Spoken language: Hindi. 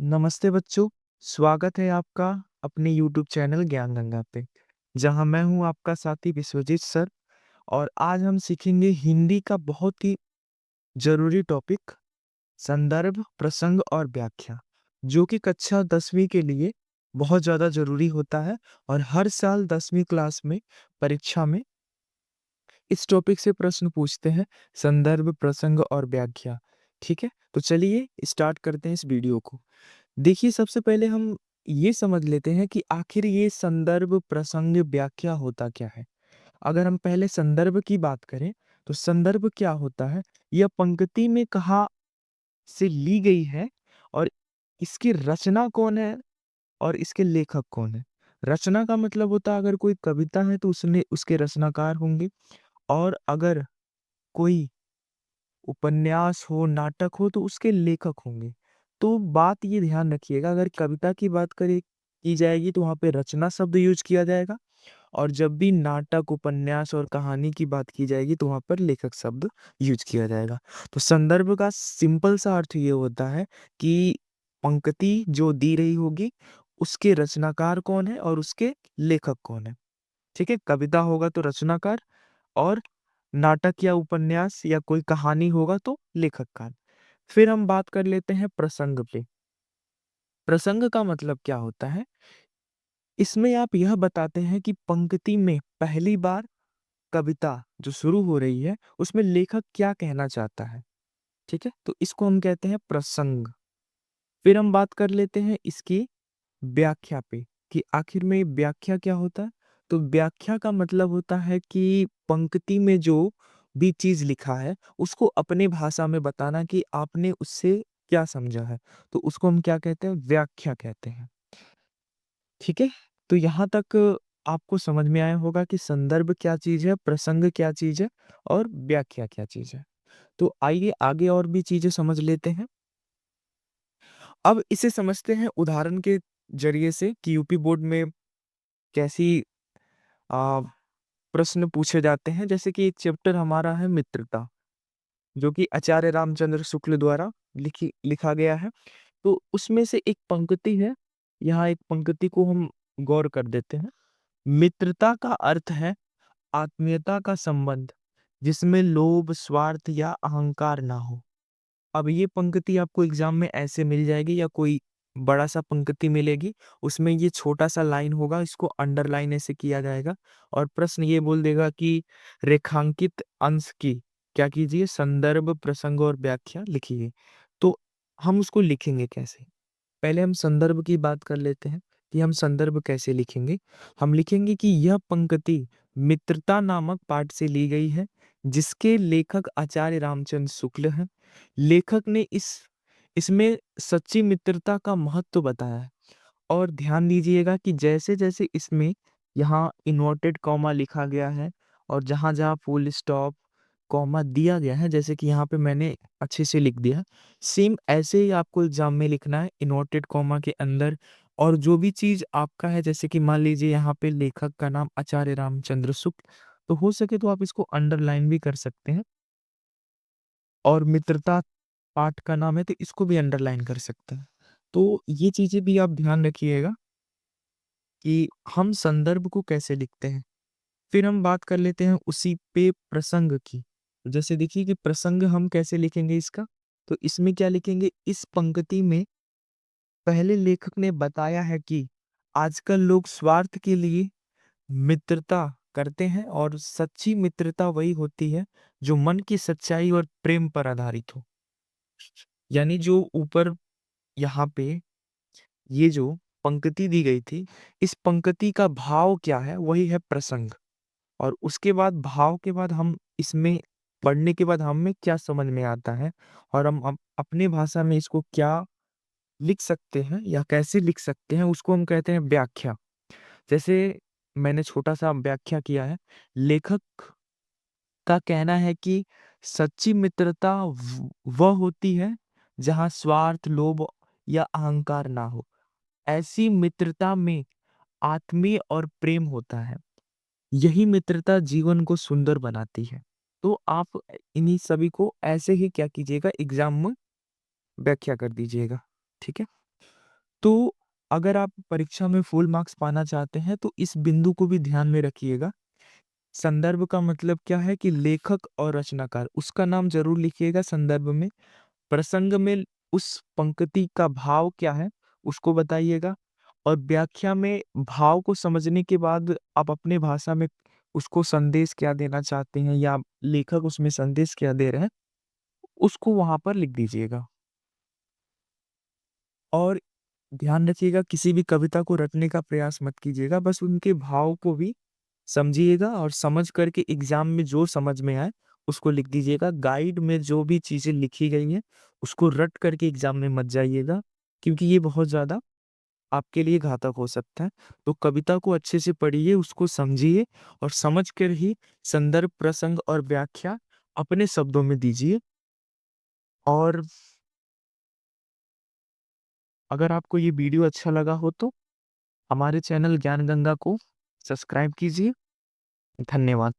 नमस्ते बच्चों, स्वागत है आपका अपने यूट्यूब चैनल ज्ञान गंगा पे, जहां मैं हूं आपका साथी विश्वजीत सर। और आज हम सीखेंगे हिंदी का बहुत ही जरूरी टॉपिक संदर्भ, प्रसंग और व्याख्या, जो कि कक्षा 10वीं के लिए बहुत ज़्यादा जरूरी होता है। और हर साल 10वीं क्लास में परीक्षा में इस टॉपिक से प्रश्न पूछते हैं, संदर्भ, प्रसंग और व्याख्या। ठीक है, तो चलिए स्टार्ट करते हैं इस वीडियो को। देखिए, सबसे पहले हम ये समझ लेते हैं कि आखिर ये संदर्भ, प्रसंग, व्याख्या होता क्या है। अगर हम पहले संदर्भ की बात करें तो संदर्भ क्या होता है? यह पंक्ति में कहाँ से ली गई है और इसकी रचना कौन है और इसके लेखक कौन है। रचना का मतलब होता है अगर कोई कविता है तो उसने उसके रचनाकार होंगे, और अगर कोई उपन्यास हो, नाटक हो तो उसके लेखक होंगे। तो बात ये ध्यान रखिएगा, अगर कविता की बात करी की जाएगी तो वहाँ पे रचना शब्द यूज किया जाएगा, और जब भी नाटक, उपन्यास और कहानी की बात की जाएगी तो वहाँ पर लेखक शब्द यूज किया जाएगा। तो संदर्भ का सिंपल सा अर्थ ये होता है कि पंक्ति जो दी रही होगी उसके रचनाकार कौन है और उसके लेखक कौन है। ठीक है, कविता होगा तो रचनाकार, और नाटक या उपन्यास या कोई कहानी होगा तो लेखककार। फिर हम बात कर लेते हैं प्रसंग पे। प्रसंग का मतलब क्या होता है? इसमें आप यह बताते हैं कि पंक्ति में पहली बार कविता जो शुरू हो रही है उसमें लेखक क्या कहना चाहता है। ठीक है, तो इसको हम कहते हैं प्रसंग। फिर हम बात कर लेते हैं इसकी व्याख्या पे कि आखिर में व्याख्या क्या होता है। तो व्याख्या का मतलब होता है कि पंक्ति में जो भी चीज लिखा है उसको अपने भाषा में बताना कि आपने उससे क्या समझा है, तो उसको हम क्या कहते हैं? व्याख्या कहते हैं। ठीक है, तो यहाँ तक आपको समझ में आया होगा कि संदर्भ क्या चीज है, प्रसंग क्या चीज है और व्याख्या क्या चीज है। तो आइए आगे और भी चीजें समझ लेते हैं। अब इसे समझते हैं उदाहरण के जरिए से कि यूपी बोर्ड में कैसी आ, प्रश्न पूछे जाते हैं। जैसे कि एक चैप्टर हमारा है मित्रता, जो कि आचार्य रामचंद्र शुक्ल द्वारा लिखा गया है। तो उसमें से एक पंक्ति है, यहाँ एक पंक्ति को हम गौर कर देते हैं। मित्रता का अर्थ है आत्मीयता का संबंध जिसमें लोभ, स्वार्थ या अहंकार ना हो। अब ये पंक्ति आपको एग्जाम में ऐसे मिल जाएगी या कोई बड़ा सा पंक्ति मिलेगी, उसमें ये छोटा सा लाइन होगा, इसको अंडरलाइन ऐसे किया जाएगा और प्रश्न ये बोल देगा कि रेखांकित अंश की क्या कीजिए, संदर्भ, प्रसंग और व्याख्या लिखिए। तो हम उसको लिखेंगे कैसे? पहले हम संदर्भ की बात कर लेते हैं कि हम संदर्भ कैसे लिखेंगे। हम लिखेंगे कि यह पंक्ति मित्रता नामक पाठ से ली गई है, जिसके लेखक आचार्य रामचंद्र शुक्ल हैं। लेखक ने इसमें सच्ची मित्रता का महत्व बताया है। और ध्यान दीजिएगा कि जैसे जैसे इसमें यहाँ इन्वर्टेड कॉमा लिखा गया है और जहाँ जहाँ फुल स्टॉप कॉमा दिया गया है, जैसे कि यहाँ पे मैंने अच्छे से लिख दिया, सेम ऐसे ही आपको एग्जाम में लिखना है इन्वर्टेड कॉमा के अंदर। और जो भी चीज आपका है, जैसे कि मान लीजिए यहाँ पे लेखक का नाम आचार्य रामचंद्र शुक्ल, तो हो सके तो आप इसको अंडरलाइन भी कर सकते हैं। और मित्रता पाठ का नाम है तो इसको भी अंडरलाइन कर सकते हैं। तो ये चीजें भी आप ध्यान रखिएगा कि हम संदर्भ को कैसे लिखते हैं। फिर हम बात कर लेते हैं उसी पे प्रसंग की। तो जैसे देखिए कि प्रसंग हम कैसे लिखेंगे इसका। तो इसमें क्या लिखेंगे, इस पंक्ति में पहले लेखक ने बताया है कि आजकल लोग स्वार्थ के लिए मित्रता करते हैं और सच्ची मित्रता वही होती है जो मन की सच्चाई और प्रेम पर आधारित हो। यानी जो ऊपर यहाँ पे ये जो पंक्ति दी गई थी, इस पंक्ति का भाव क्या है, वही है प्रसंग। और उसके बाद भाव के बाद हम इसमें पढ़ने के बाद हमें क्या समझ में आता है और हम अपने भाषा में इसको क्या लिख सकते हैं या कैसे लिख सकते हैं, उसको हम कहते हैं व्याख्या। जैसे मैंने छोटा सा व्याख्या किया है। लेखक का कहना है कि सच्ची मित्रता वह होती है जहाँ स्वार्थ, लोभ या अहंकार ना हो। ऐसी मित्रता में आत्मीय और प्रेम होता है। यही मित्रता जीवन को सुंदर बनाती है। तो आप इन्हीं सभी को ऐसे ही क्या कीजिएगा, एग्जाम में व्याख्या कर दीजिएगा। ठीक है, तो अगर आप परीक्षा में फुल मार्क्स पाना चाहते हैं तो इस बिंदु को भी ध्यान में रखिएगा। संदर्भ का मतलब क्या है कि लेखक और रचनाकार, उसका नाम ज़रूर लिखिएगा संदर्भ में। प्रसंग में उस पंक्ति का भाव क्या है, उसको बताइएगा। और व्याख्या में भाव को समझने के बाद आप अपने भाषा में उसको संदेश क्या देना चाहते हैं या लेखक उसमें संदेश क्या दे रहे हैं, उसको वहाँ पर लिख दीजिएगा। और ध्यान रखिएगा किसी भी कविता को रटने का प्रयास मत कीजिएगा, बस उनके भाव को भी समझिएगा और समझ करके एग्ज़ाम में जो समझ में आए उसको लिख दीजिएगा। गाइड में जो भी चीज़ें लिखी गई हैं, उसको रट करके एग्ज़ाम में मत जाइएगा, क्योंकि ये बहुत ज़्यादा आपके लिए घातक हो सकता है। तो कविता को अच्छे से पढ़िए, उसको समझिए और समझ कर ही संदर्भ, प्रसंग और व्याख्या अपने शब्दों में दीजिए। और अगर आपको ये वीडियो अच्छा लगा हो तो हमारे चैनल ज्ञान गंगा को सब्सक्राइब कीजिए। धन्यवाद।